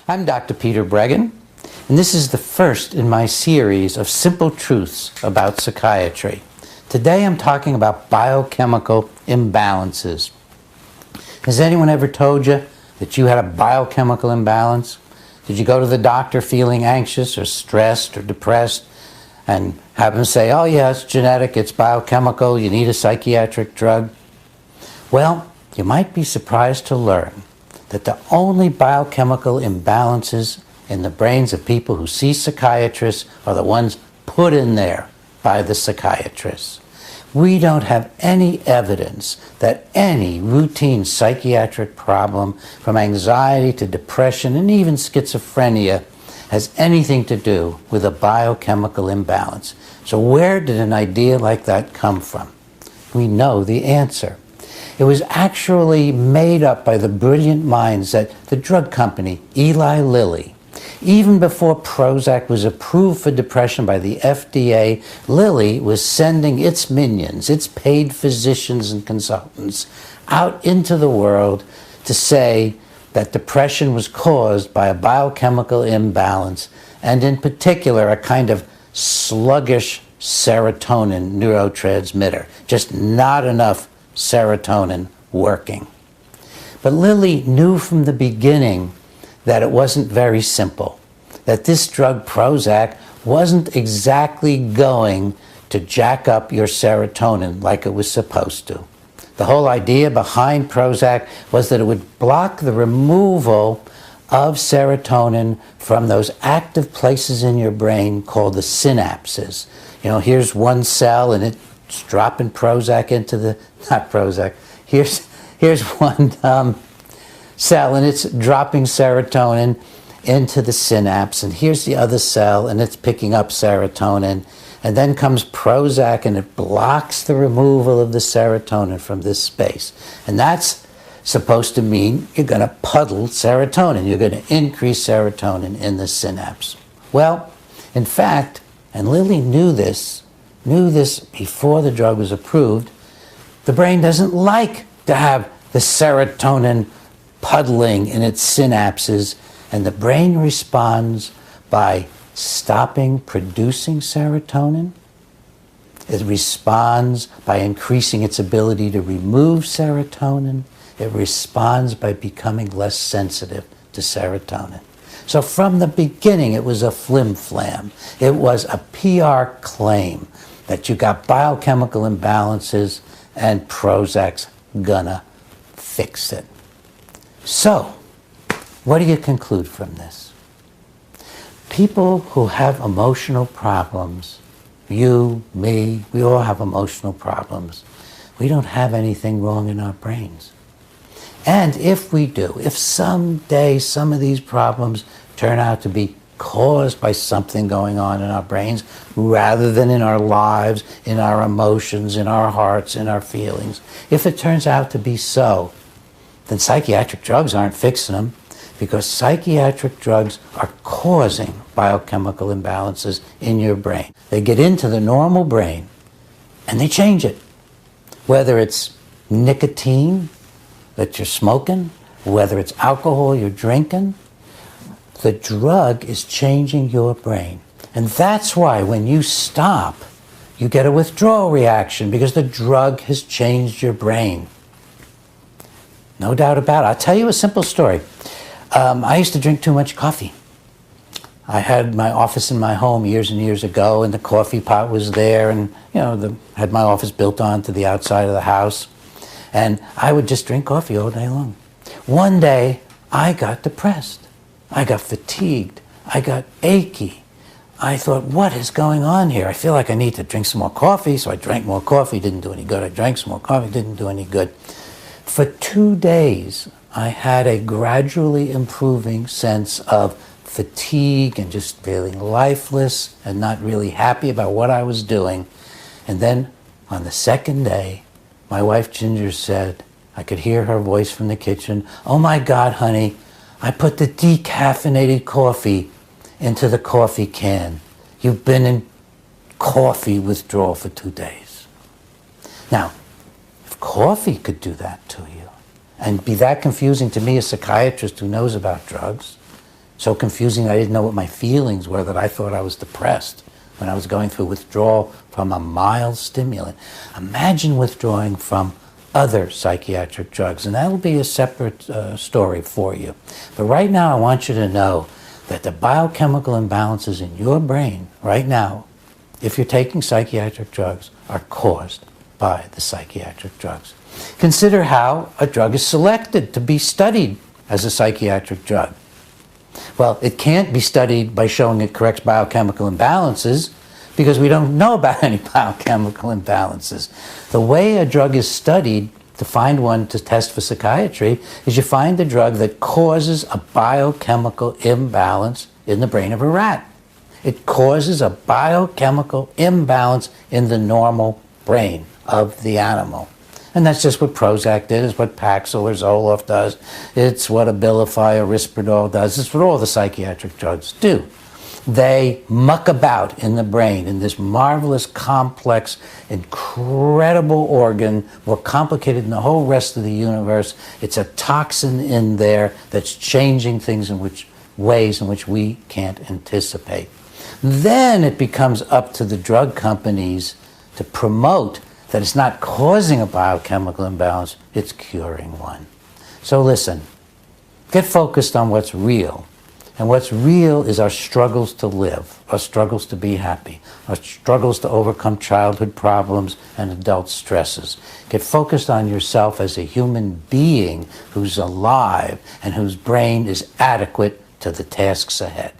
I'm Dr. Peter Breggin, and this is the first in my series of simple truths about psychiatry. Today I'm talking about biochemical imbalances. Has anyone ever told you that you had a biochemical imbalance? Did you go to the doctor feeling anxious or stressed or depressed and have them say, oh yeah, it's genetic, it's biochemical, you need a psychiatric drug? Well, you might be surprised to learn that the only biochemical imbalances in the brains of people who see psychiatrists are the ones put in there by the psychiatrists. We don't have any evidence that any routine psychiatric problem, from anxiety to depression and even schizophrenia, has anything to do with a biochemical imbalance. So where did an idea like that come from? We know the answer. It was actually made up by the brilliant minds at the drug company Eli Lilly. Even before Prozac was approved for depression by the FDA, Lilly was sending its minions, its paid physicians and consultants, out into the world to say that depression was caused by a biochemical imbalance, and in particular a kind of sluggish serotonin neurotransmitter, just not enough serotonin working. But Lilly knew from the beginning that it wasn't very simple, that this drug Prozac wasn't exactly going to jack up your serotonin like it was supposed to. The whole idea behind Prozac was that it would block the removal of serotonin from those active places in your brain called the synapses. You know, here's one cell and it's dropping Prozac into the, not Prozac, here's one cell and it's dropping serotonin into the synapse, and here's the other cell and it's picking up serotonin, and then comes Prozac and it blocks the removal of the serotonin from this space. And that's supposed to mean you're going to puddle serotonin, you're going to increase serotonin in the synapse. Well, in fact, and Lilly knew this before the drug was approved, the brain doesn't like to have the serotonin puddling in its synapses, and the brain responds by stopping producing serotonin. It responds by increasing its ability to remove serotonin. It responds by becoming less sensitive to serotonin. So from the beginning, it was a flim-flam. It was a PR claim that you got biochemical imbalances and Prozac's gonna fix it. So, what do you conclude from this? People who have emotional problems, you, me, we all have emotional problems. We don't have anything wrong in our brains. And if we do, if someday some of these problems turn out to be caused by something going on in our brains rather than in our lives, in our emotions, in our hearts, in our feelings, if it turns out to be so, then psychiatric drugs aren't fixing them, because psychiatric drugs are causing biochemical imbalances in your brain. They get into the normal brain and they change it. Whether it's nicotine that you're smoking, whether it's alcohol you're drinking, the drug is changing your brain. And that's why when you stop, you get a withdrawal reaction, because the drug has changed your brain. No doubt about it. I'll tell you a simple story. I used to drink too much coffee. I had my office in my home years and years ago, and the coffee pot was there, and had my office built onto the outside of the house. And I would just drink coffee all day long. One day, I got depressed. I got fatigued. I got achy. I thought, what is going on here? I feel like I need to drink some more coffee, so I drank more coffee, didn't do any good. I drank some more coffee, didn't do any good. For 2 days, I had a gradually improving sense of fatigue and just feeling lifeless and not really happy about what I was doing. And then on the second day, my wife Ginger said, I could hear her voice from the kitchen, oh my God, honey, I put the decaffeinated coffee into the coffee can. You've been in coffee withdrawal for 2 days. Now, if coffee could do that to you and be that confusing to me, a psychiatrist who knows about drugs, So confusing I didn't know what my feelings were, that I thought I was depressed when I was going through withdrawal from a mild stimulant. Imagine withdrawing from other psychiatric drugs, and that will be a separate story for you. But right now I want you to know that the biochemical imbalances in your brain right now, if you're taking psychiatric drugs, are caused by the psychiatric drugs. Consider how a drug is selected to be studied as a psychiatric drug. Well, it can't be studied by showing it corrects biochemical imbalances, because we don't know about any biochemical imbalances. The way a drug is studied to find one to test for psychiatry is you find a drug that causes a biochemical imbalance in the brain of a rat. It causes a biochemical imbalance in the normal brain of the animal. And that's just what Prozac did, it's what Paxil or Zoloft does, it's what Abilify or Risperdal does, it's what all the psychiatric drugs do. They muck about in the brain in this marvelous, complex, incredible organ, more complicated than the whole rest of the universe. It's a toxin in there that's changing things in ways in which we can't anticipate. Then it becomes up to the drug companies to promote that it's not causing a biochemical imbalance, it's curing one. So listen, get focused on what's real. And what's real is our struggles to live, our struggles to be happy, our struggles to overcome childhood problems and adult stresses. Get focused on yourself as a human being who's alive and whose brain is adequate to the tasks ahead.